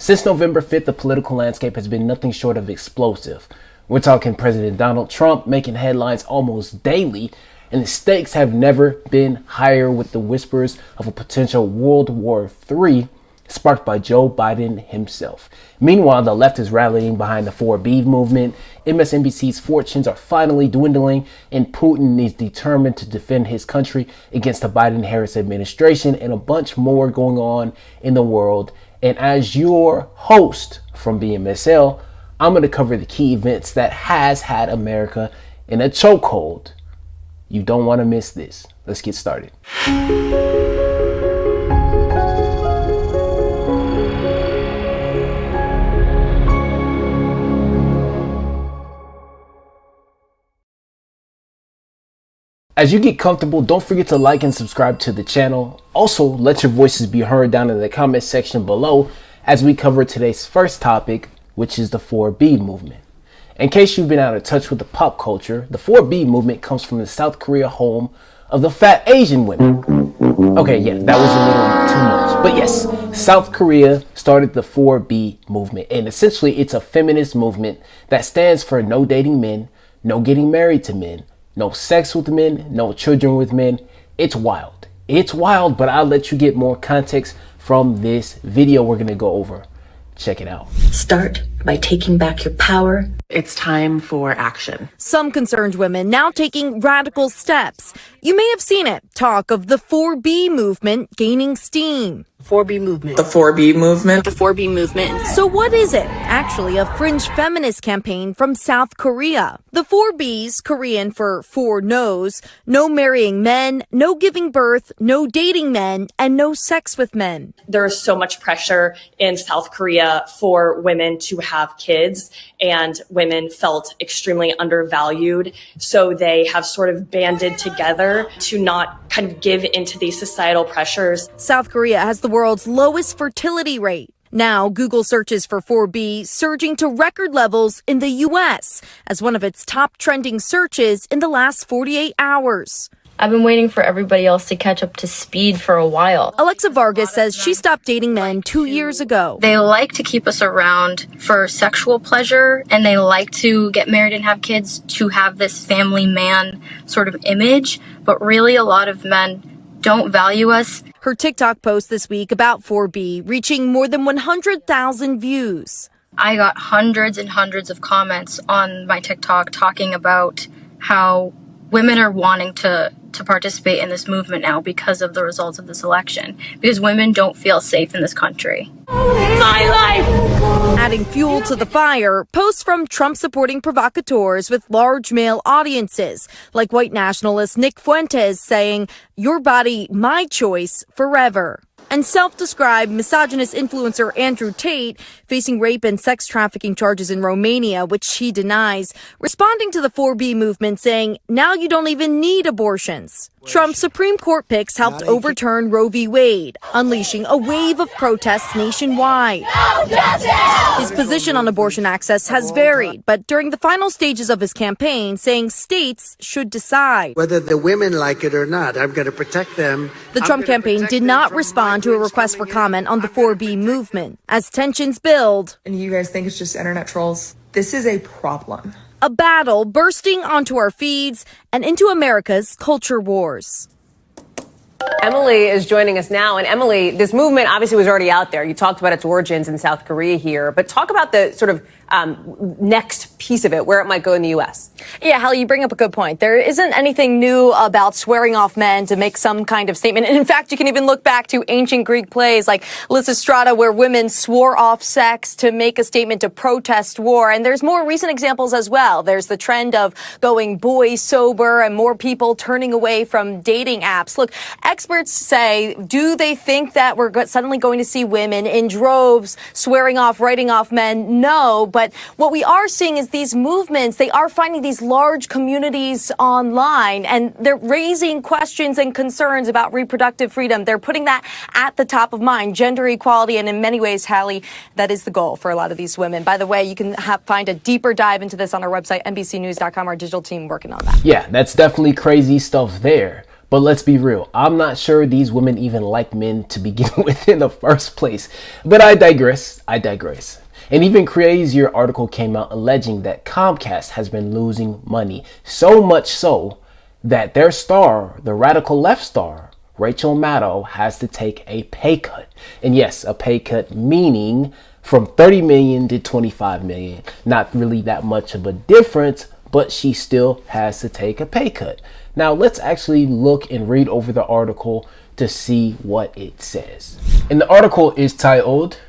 Since November 5th, the political landscape has been nothing short of explosive. We're talking President Donald Trump making headlines almost daily, and the stakes have never been higher with the whispers of a potential World War III sparked by Joe Biden himself. Meanwhile, the left is rallying behind the 4B movement, MSNBC's fortunes are finally dwindling, and Putin is determined to defend his country against the Biden-Harris administration, and a bunch more going on in the world. And as your host from BMSL, I'm going to cover the key events that has had America in a chokehold. You don't want to miss this. Let's get started. As you get comfortable, don't forget to like and subscribe to the channel. Also, let your voices be heard down in the comment section below as we cover today's first topic, which is the 4B movement. In case you've been out of touch with the pop culture, the 4B movement comes from the South Korea home of the fat Asian women. Okay, yeah, that was a little too much. But yes, South Korea started the 4B movement, and essentially it's a feminist movement that stands for no dating men, no getting married to men, no sex with men, no children with men. It's wild. It's wild, but I'll let you get more context from this video we're gonna go over. Check it out. Start by taking back your power. It's time for action. Some concerned women now taking radical steps. You may have seen it. Talk of the 4B movement gaining steam. 4B movement. The 4B movement. The 4B movement. So what is it? Actually, a fringe feminist campaign from South Korea. The 4Bs, Korean for four no's, no marrying men, no giving birth, no dating men, and no sex with men. There is so much pressure in South Korea for women to have kids, and women felt extremely undervalued. So they have sort of banded together to not kind of give into these societal pressures. South Korea has the world's lowest fertility rate. Now, Google searches for 4B surging to record levels in the U.S. as one of its top trending searches in the last 48 hours. I've been waiting for everybody else to catch up to speed for a while. Alexa Vargas says she stopped dating men 2 years ago. They like to keep us around for sexual pleasure, and they like to get married and have kids to have this family man sort of image, but really a lot of men don't value us. Her TikTok post this week about 4B reaching more than 100,000 views. I got hundreds and hundreds of comments on my TikTok talking about how women are wanting to participate in this movement now because of the results of this election, because women don't feel safe in this country. My life! Adding fuel to the fire, posts from Trump-supporting provocateurs with large male audiences, like white nationalist Nick Fuentes saying, "Your body, my choice, forever." And self-described misogynist influencer Andrew Tate, facing rape and sex trafficking charges in Romania, which he denies, responding to the 4B movement saying, "Now you don't even need abortions." Trump's Supreme Court picks helped overturn Roe v. Wade, unleashing a wave of protests nationwide. His position on abortion access has varied, but during the final stages of his campaign, saying states should decide. Whether the women like it or not, I'm going to protect them. The Trump campaign did not respond to a request for comment on the 4B movement. As tensions build, and you guys think it's just internet trolls, this is a problem. A battle bursting onto our feeds and into America's culture wars. Emily is joining us now. And Emily, this movement obviously was already out there. You talked about its origins in South Korea here, but talk about the sort of next piece of it, where it might go in the U.S. Yeah, Hallie, you bring up a good point. There isn't anything new about swearing off men to make some kind of statement. And in fact, you can even look back to ancient Greek plays like Lysistrata, where women swore off sex to make a statement to protest war. And there's more recent examples as well. There's the trend of going boy sober and more people turning away from dating apps. Look, experts say, do they think that we're suddenly going to see women in droves swearing off, writing off men? No, but what we are seeing is these movements, they are finding these large communities online, and they're raising questions and concerns about reproductive freedom. They're putting that at the top of mind, gender equality, and in many ways, Hallie, that is the goal for a lot of these women. By the way, you can find a deeper dive into this on our website, NBCnews.com, our digital team working on that. Yeah, that's definitely crazy stuff there. But let's be real, I'm not sure these women even like men to begin with in the first place. But I digress. An even crazier article came out alleging that Comcast has been losing money, so much so that their star, the radical left star, Rachel Maddow, has to take a pay cut. And yes, a pay cut meaning from 30 million to 25 million. Not really that much of a difference, but she still has to take a pay cut. Now let's actually look and read over the article to see what it says. And the article is titled,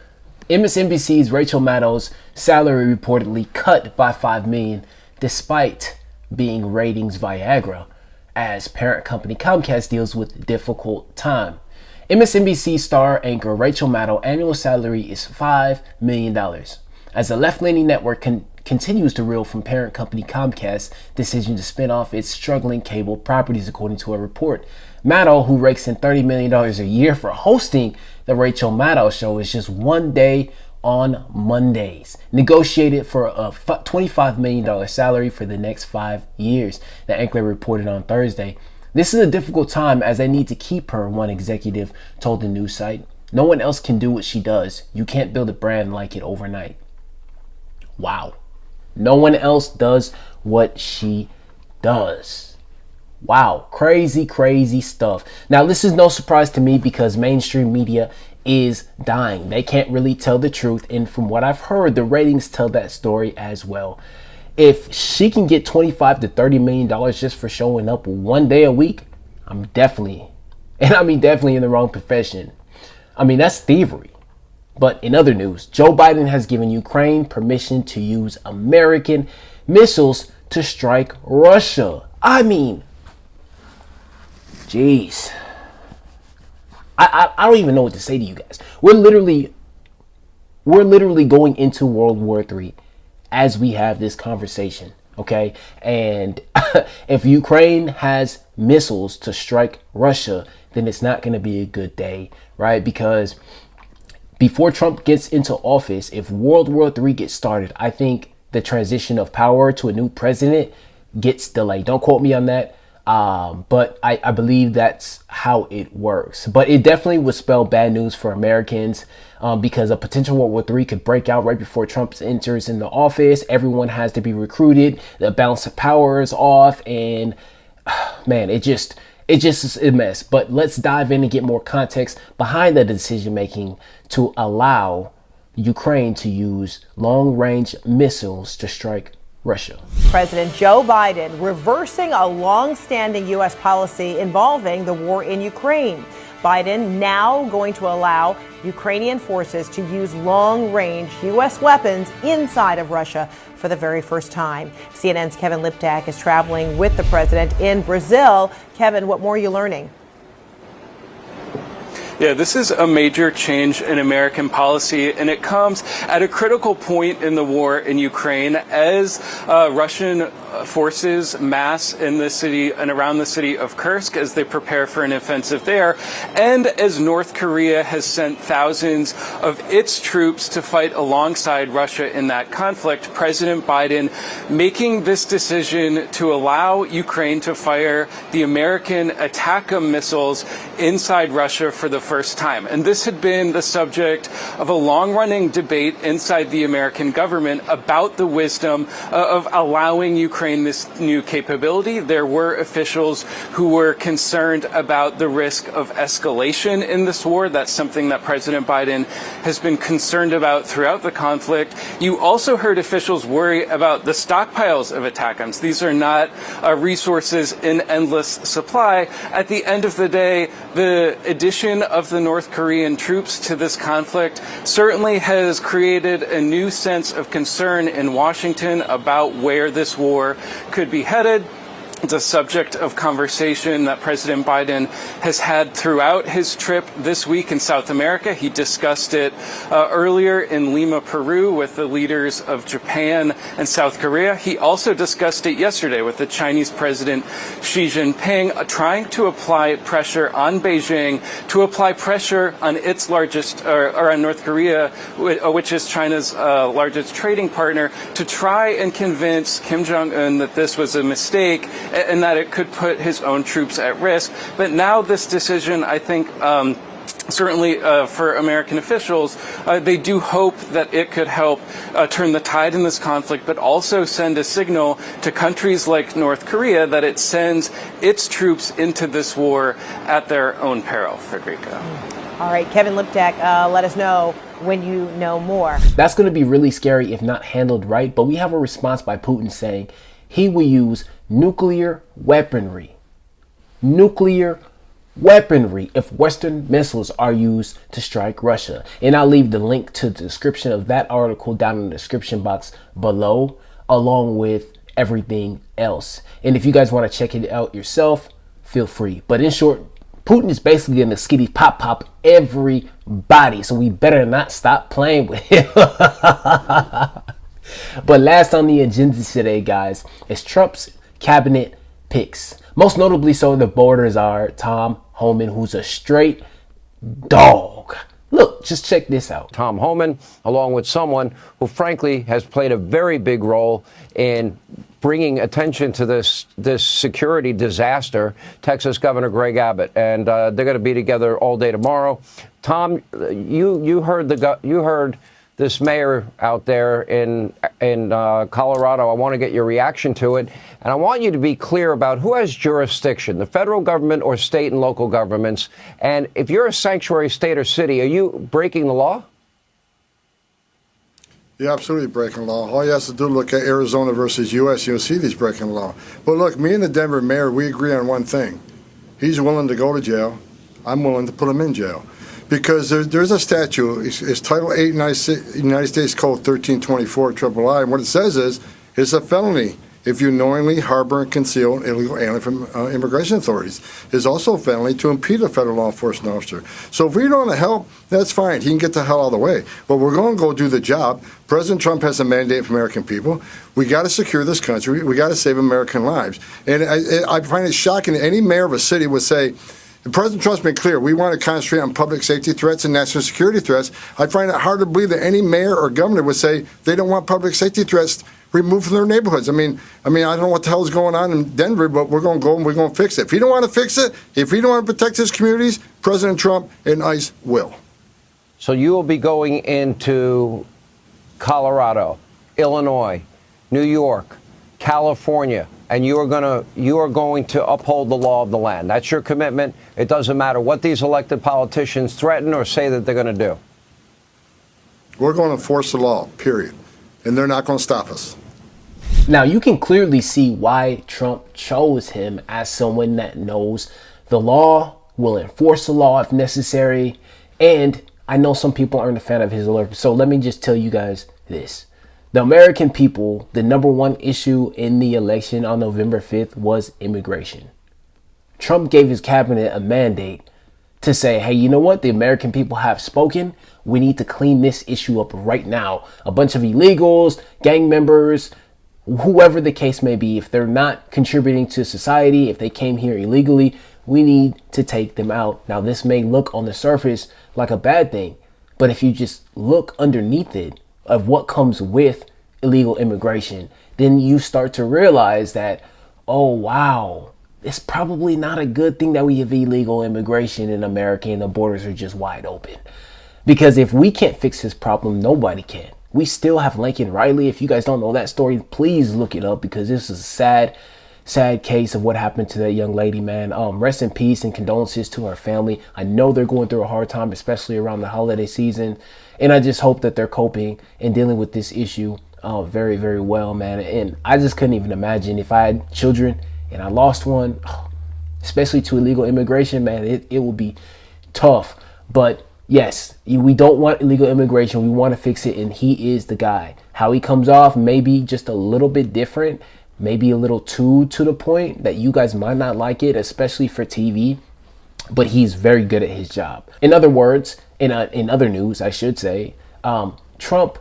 MSNBC's Rachel Maddow's salary reportedly cut by 5 million despite being ratings Viagra as parent company Comcast deals with difficult time. MSNBC star anchor Rachel Maddow annual salary is $5 million. As the left-leaning network continues to reel from parent company Comcast's decision to spin off its struggling cable properties, according to a report. Maddow, who rakes in $30 million a year for hosting the Rachel Maddow Show, is just one day on Mondays, negotiated for a $25 million salary for the next 5 years, the anchor reported on Thursday. This is a difficult time as they need to keep her, one executive told the news site. No one else can do what she does. You can't build a brand like it overnight. Wow. No one else does what she does. Wow. Crazy, crazy stuff. Now, this is no surprise to me because mainstream media is dying. They can't really tell the truth. And from what I've heard, the ratings tell that story as well. If she can get $25 to $30 million just for showing up one day a week, I'm definitely in the wrong profession. I mean, that's thievery. But in other news, Joe Biden has given Ukraine permission to use American missiles to strike Russia. I mean, jeez. I don't even know what to say to you guys. We're literally going into World War III as we have this conversation, okay? And if Ukraine has missiles to strike Russia, then it's not going to be a good day, right? Because before Trump gets into office, if World War III gets started, I think the transition of power to a new president gets delayed. Don't quote me on that. But I believe that's how it works. But it definitely would spell bad news for Americans because a potential World War III could break out right before Trump enters in the office. Everyone has to be recruited. The balance of power is off. And man, it just is a mess. But let's dive in and get more context behind the decision making to allow Ukraine to use long-range missiles to strike Russia. President Joe Biden reversing a long-standing U.S. policy involving the war in Ukraine. Biden now going to allow Ukrainian forces to use long-range U.S. weapons inside of Russia for the very first time. CNN's Kevin Liptak is traveling with the president in Brazil. Kevin, what more are you learning? Yeah, this is a major change in American policy, and it comes at a critical point in the war in Ukraine as Russian forces mass in the city and around the city of Kursk as they prepare for an offensive there, and as North Korea has sent thousands of its troops to fight alongside Russia in that conflict. President Biden making this decision to allow Ukraine to fire the American ATACMS missiles inside Russia for the first time. And this had been the subject of a long-running debate inside the American government about the wisdom of allowing Ukraine this new capability. There were officials who were concerned about the risk of escalation in this war. That's something that President Biden has been concerned about throughout the conflict. You also heard officials worry about the stockpiles of ATACMS. These are not resources in endless supply. At the end of the day, the addition of the North Korean troops to this conflict certainly has created a new sense of concern in Washington about where this war could be headed. It's a subject of conversation that President Biden has had throughout his trip this week in South America. He discussed it earlier in Lima, Peru, with the leaders of Japan and South Korea. He also discussed it yesterday with the Chinese President Xi Jinping, trying to apply pressure on Beijing, to apply pressure on its largest, or on North Korea, which is China's largest trading partner, to try and convince Kim Jong-un that this was a mistake and that it could put his own troops at risk. But now this decision, I think, certainly for American officials, they do hope that it could help turn the tide in this conflict, but also send a signal to countries like North Korea that it sends its troops into this war at their own peril. Frederica. All right, Kevin Liptak, let us know when you know more. That's going to be really scary if not handled right, but we have a response by Putin saying he will use nuclear weaponry. Nuclear weaponry if Western missiles are used to strike Russia. And I'll leave the link to the description of that article down in the description box below, along with everything else. And if you guys want to check it out yourself, feel free. But in short, Putin is basically going to skitty pop everybody. So we better not stop playing with him. But last on the agenda today, guys, is Trump's cabinet picks. Most notably so, the borders are Tom Homan, who's a straight dog. Look, just check this out. Tom Homan, along with someone who frankly has played a very big role in bringing attention to this security disaster, Texas Governor Greg Abbott. And they're going to be together all day tomorrow. Tom, you heard this mayor out there in Colorado. I want to get your reaction to it. And I want you to be clear about who has jurisdiction, the federal government or state and local governments. And if you're a sanctuary state or city, are you breaking the law? You're absolutely breaking the law. All you have to do is look at Arizona versus U.S. You'll see these breaking the law. But look, me and the Denver mayor, we agree on one thing. He's willing to go to jail. I'm willing to put him in jail. Because there's a statute, it's Title 8 United States Code 1324 III, and what it says is, it's a felony if you knowingly harbor and conceal an illegal alien from immigration authorities. It's also a felony to impede a federal law enforcement officer. So if we don't want to help, that's fine. He can get the hell out of the way. But we're going to go do the job. President Trump has a mandate for American people. We got to secure this country. We got to save American lives. And I find it shocking that any mayor of a city would say, President Trump's been clear. We want to concentrate on public safety threats and national security threats. I find it hard to believe that any mayor or governor would say they don't want public safety threats removed from their neighborhoods. I mean, I don't know what the hell is going on in Denver, but we're going to go and we're going to fix it. If you don't want to fix it, if you don't want to protect his communities, President Trump and ICE will. So you will be going into Colorado, Illinois, New York, California, and you are going to uphold the law of the land. That's your commitment. It doesn't matter what these elected politicians threaten or say that they're going to do. We're going to enforce the law, period. And they're not going to stop us. Now, you can clearly see why Trump chose him as someone that knows the law, will enforce the law if necessary. And I know some people aren't a fan of his alert. So let me just tell you guys this. The American people, the number one issue in the election on November 5th was immigration. Trump gave his cabinet a mandate to say, hey, you know what? The American people have spoken. We need to clean this issue up right now. A bunch of illegals, gang members, whoever the case may be, if they're not contributing to society, if they came here illegally, we need to take them out. Now, this may look on the surface like a bad thing, but if you just look underneath it, of what comes with illegal immigration, then you start to realize that, oh, wow, it's probably not a good thing that we have illegal immigration in America and the borders are just wide open. Because if we can't fix this problem, nobody can. We still have Lincoln Riley. If you guys don't know that story, please look it up because this is a sad case of what happened to that young lady, man. Rest in peace and condolences to her family. I know they're going through a hard time, especially around the holiday season. And I just hope that they're coping and dealing with this issue very, very well, man. And I just couldn't even imagine if I had children and I lost one, especially to illegal immigration, man, it would be tough. But yes, we don't want illegal immigration. We want to fix it. And he is the guy. How he comes off may be just a little bit different, maybe a little too to the point that you guys might not like it, especially for TV. But he's very good at his job. In other words, in other news, I should say, Trump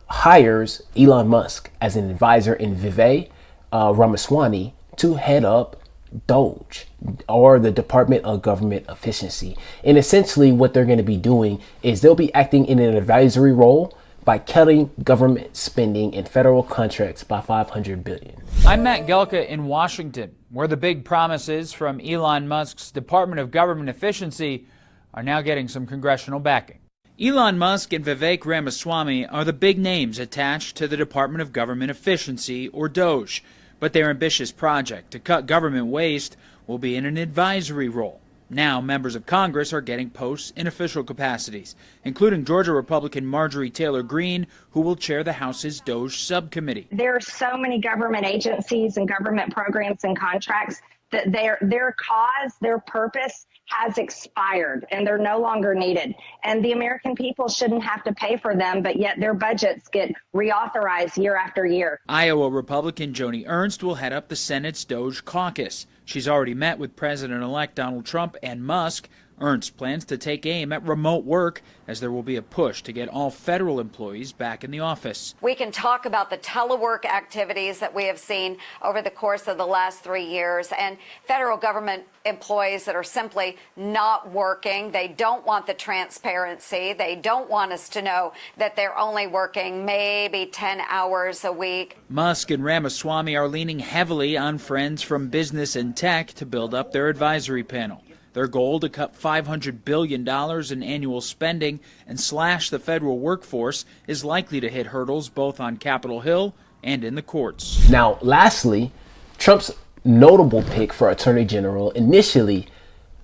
hires Elon Musk as an advisor in Vevek Ramaswamy to head up DOGE, or the Department of Government Efficiency. And essentially what they're going to be doing is they'll be acting in an advisory role by cutting government spending and federal contracts by $500 billion. I'm Matt Gelka in Washington, where the big promises from Elon Musk's Department of Government Efficiency are now getting some congressional backing. Elon Musk and Vevek Ramaswamy are the big names attached to the Department of Government Efficiency, or DOGE, but their ambitious project to cut government waste will be in an advisory role. Now, members of Congress are getting posts in official capacities, including Georgia Republican Marjorie Taylor Greene, who will chair the House's DOGE subcommittee. There are so many government agencies and government programs and contracts that their cause, their purpose has expired and they're no longer needed. And the American people shouldn't have to pay for them, but yet their budgets get reauthorized year after year. Iowa Republican Joni Ernst will head up the Senate's DOGE caucus. She's already met with President-elect Donald Trump and Musk. Ernst plans to take aim at remote work, as there will be a push to get all federal employees back in the office. We can talk about the telework activities that we have seen over the course of the last 3 years, and federal government employees that are simply not working. They don't want the transparency. They don't want us to know that they're only working maybe 10 hours a week. Musk and Ramaswamy are leaning heavily on friends from business and tech to build up their advisory panel. Their goal to cut $500 billion in annual spending and slash the federal workforce is likely to hit hurdles both on Capitol Hill and in the courts. Now, lastly, Trump's notable pick for Attorney General initially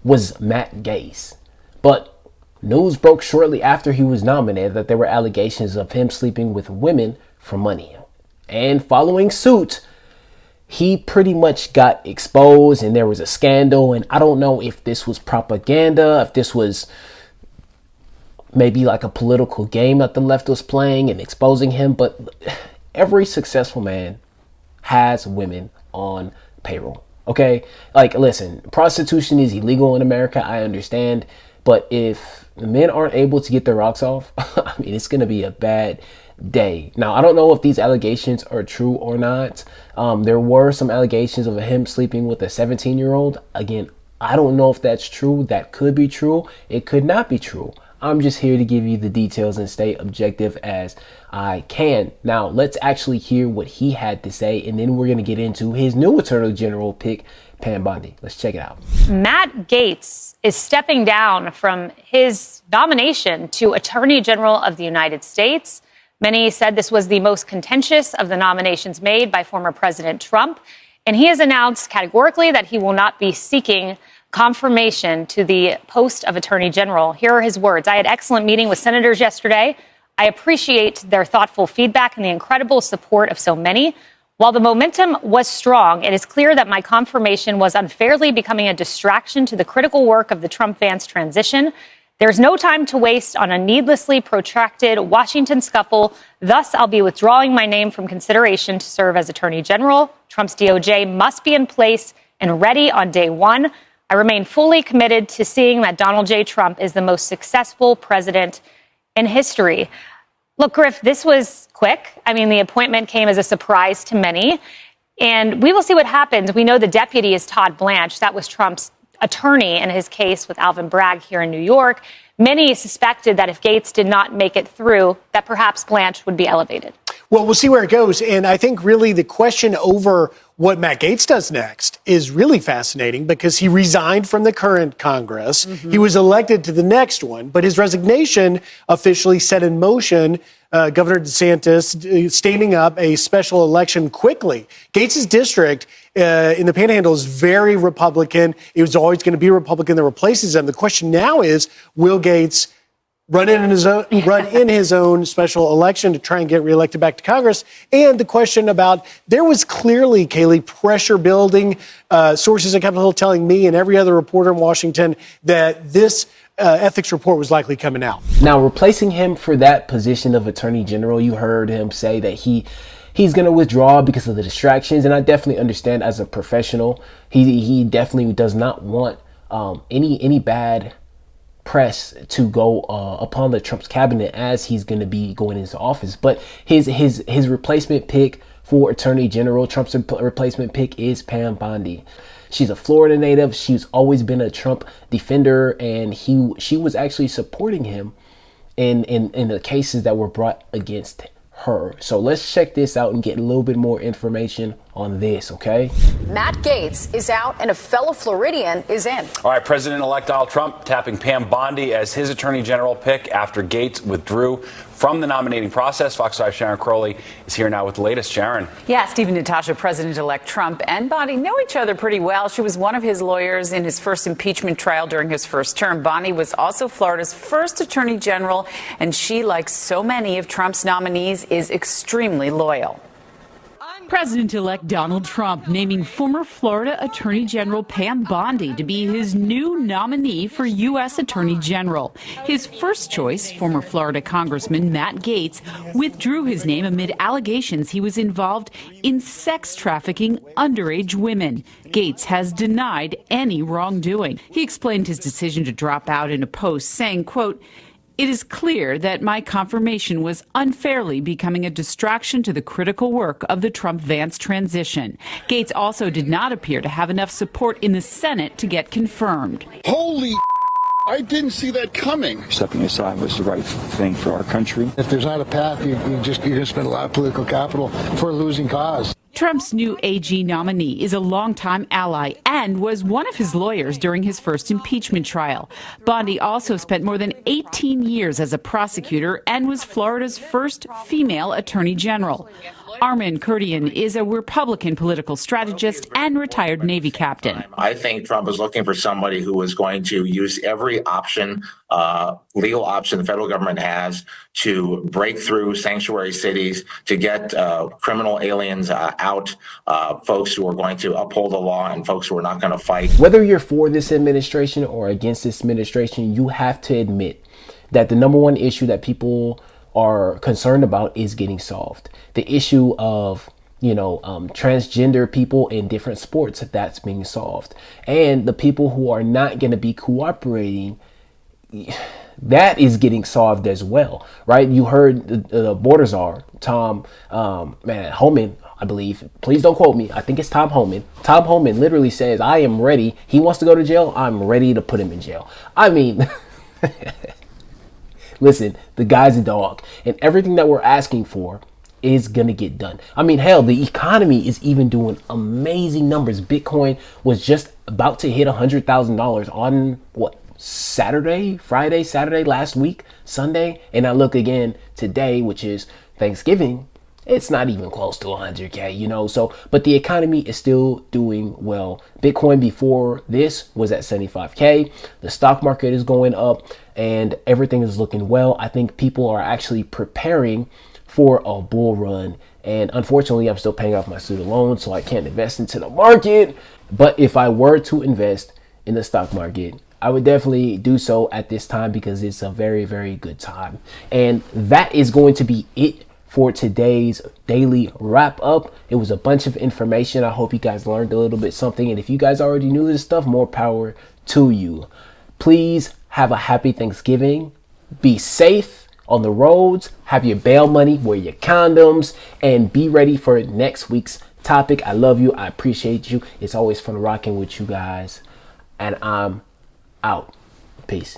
was Matt Gaez. But news broke shortly after he was nominated that there were allegations of him sleeping with women for money. And following suit, he pretty much got exposed and there was a scandal. And I don't know if this was propaganda, if this was maybe like a political game that the left was playing and exposing him. But every successful man has women on payroll. Okay, like, listen, prostitution is illegal in America. I understand. But if men aren't able to get their rocks off, I mean, it's going to be a bad day. Now, I don't know if these allegations are true or not. There were some allegations of him sleeping with a 17-year-old. Again, I don't know if that's true. That could be true. It could not be true. I'm just here to give you the details and stay objective as I can. Now, let's actually hear what he had to say, and then we're going to get into his new Attorney General pick, Pam Bondi. Let's check it out. Matt Gaetz is stepping down from his nomination to Attorney General of the United States. Many said this was the most contentious of the nominations made by former President Trump, and he has announced categorically that he will not be seeking confirmation to the post of Attorney General. Here are his words. I had an excellent meeting with senators yesterday. I appreciate their thoughtful feedback and the incredible support of so many. While the momentum was strong, it is clear that my confirmation was unfairly becoming a distraction to the critical work of the Trump-Vance transition. There's no time to waste on a needlessly protracted Washington scuffle. Thus, I'll be withdrawing my name from consideration to serve as Attorney General. Trump's DOJ must be in place and ready on day one. I remain fully committed to seeing that Donald J. Trump is the most successful president in history. Look, Griff, this was quick. I mean, the appointment came as a surprise to many, and we will see what happens. We know the deputy is Todd Blanche. That was Trump's attorney in his case with Alvin Bragg here in New York. Many suspected that if Gaetz did not make it through, that perhaps Blanche would be elevated. Well, we'll see where it goes. And I think really the question over what Matt Gaetz does next is really fascinating because he resigned from the current Congress. He was elected to the next one, but his resignation officially set in motion Governor DeSantis standing up a special election quickly. Gaetz's district in the Panhandle is very Republican. It was always going to be a Republican that replaces him. The question now is, will Gaetz run in his own special election to try and get reelected back to Congress? And the question about, there was clearly, Kaylee, pressure building, sources at Capitol Hill telling me and every other reporter in Washington that this ethics report was likely coming out. Now, replacing him for that position of Attorney General, you heard him say that he's going to withdraw because of the distractions. And I definitely understand as a professional, he definitely does not want any bad press to go upon the Trump's cabinet as he's going to be going into office. But his replacement pick for Attorney General, Trump's replacement pick is Pam Bondi. She's a Florida native. She's always been a Trump defender, and she was actually supporting him in the cases that were brought against her. So let's check this out and get a little bit more information on this, okay? Matt Gaetz is out and a fellow Floridian is in. All right, President-elect Donald Trump tapping Pam Bondi as his attorney general pick after Gaetz withdrew from the nominating process. Fox 5 Sharon Crowley is here now with the latest. Sharon. Yeah, Steve and Natasha, President-elect Trump and Bondi know each other pretty well. She was one of his lawyers in his first impeachment trial during his first term. Bondi was also Florida's first attorney general, and she, like so many of Trump's nominees, is extremely loyal. President-elect Donald Trump naming former Florida Attorney General Pam Bondi to be his new nominee for U.S. Attorney General. His first choice, former Florida Congressman Matt Gaetz, withdrew his name amid allegations he was involved in sex trafficking underage women. Gaetz has denied any wrongdoing. He explained his decision to drop out in a post, saying, quote, "It is clear that my confirmation was unfairly becoming a distraction to the critical work of the Trump-Vance transition." Gaetz also did not appear to have enough support in the Senate to get confirmed. Holy I didn't see that coming. Stepping aside was the right thing for our country. If there's not a path, you're going to spend a lot of political capital for a losing cause. Trump's new AG nominee is a longtime ally and was one of his lawyers during his first impeachment trial. Bondi also spent more than 18 years as a prosecutor and was Florida's first female attorney general. Armin Kurdian is a Republican political strategist and retired Navy captain. I think Trump is looking for somebody who is going to use every option, legal option the federal government has to break through sanctuary cities, to get criminal aliens out, folks who are going to uphold the law and folks who are not going to fight. Whether you're for this administration or against this administration, you have to admit that the number one issue that people are concerned about is getting solved. The issue of, transgender people in different sports, that's being solved. And the people who are not going to be cooperating, that is getting solved as well, right? You heard the border czar, Homan, I believe. Please don't quote me. I think it's Tom Homan. Tom Homan literally says, I am ready. He wants to go to jail. I'm ready to put him in jail. I mean... Listen, the guy's a dog, and everything that we're asking for is going to get done. I mean, hell, the economy is even doing amazing numbers. Bitcoin was just about to hit $100,000 on Saturday last week, Sunday. And I look again today, which is Thanksgiving. It's not even close to 100K, but the economy is still doing well. Bitcoin before this was at 75K. The stock market is going up and everything is looking well. I think people are actually preparing for a bull run. And unfortunately, I'm still paying off my student loan, so I can't invest into the market. But if I were to invest in the stock market, I would definitely do so at this time because it's a very, very good time. And that is going to be it for today's daily wrap up. It was a bunch of information. I hope you guys learned a little bit something. And if you guys already knew this stuff, more power to you. Please have a happy Thanksgiving. Be safe on the roads. Have your bail money, wear your condoms, and be ready for next week's topic. I love you. I appreciate you. It's always fun rocking with you guys. And I'm out. Peace.